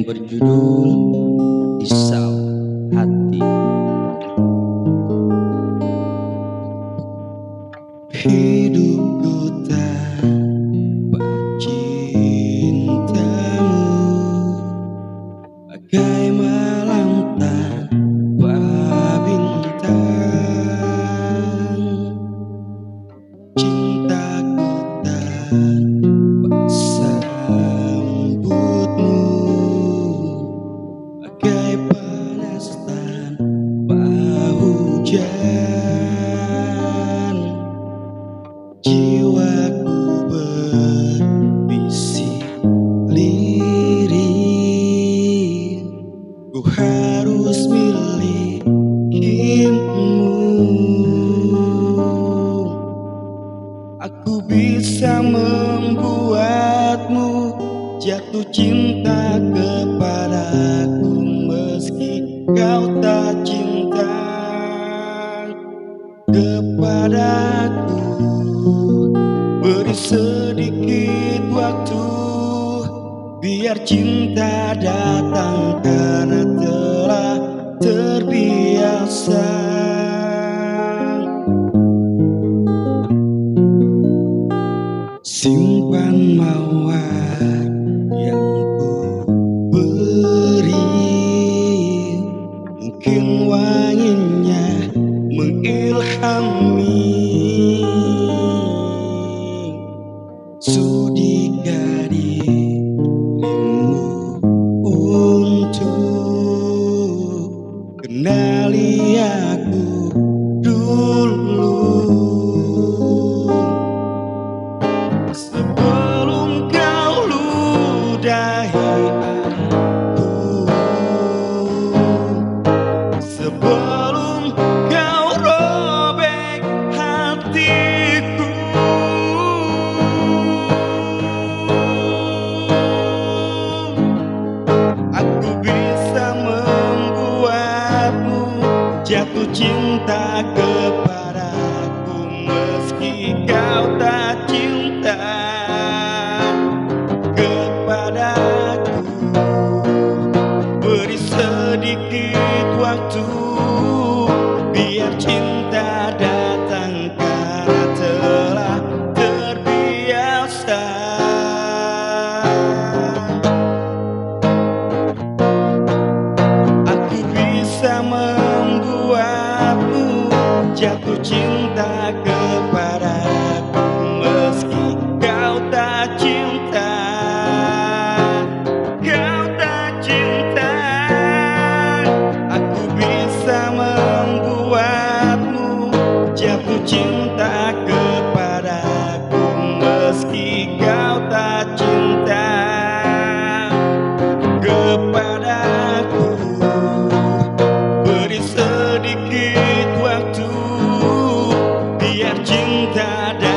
yang berjudul Risalah Hati. Hidupku tanpa cintamu bagai malam tanpa bintang. Cintaku tanpa sambutmu bagai panas tanpa hujan. Jiwaku berbisik lirih, ku harus milikimu. Aku bisa membuatmu jatuh cinta kepadaku meski kau tak cinta kepadaku. Beri sedikit waktu biar cinta datang karena telah terbiasa. Simpan mawar yang ku beri, mungkin wanginya mengilhami. Sudikah dirimu untuk kenali aku dulu, sebelum kau ludahi aku, sebelum kau robek hatiku. Aku bisa membuatmu jatuh cinta kepadaku meski kau tak cinta kepadaku. Beri sedikit waktu biar cinta datang karena telah terbiasa. Aku bisa membuatmu jatuh cinta kepadaku meski kau tak cinta. Kau tak cinta. Aku bisa membuatmu jatuh cinta kepadaku meski kau tak cinta kepadaku. Beri sedikit waktu biar cinta datang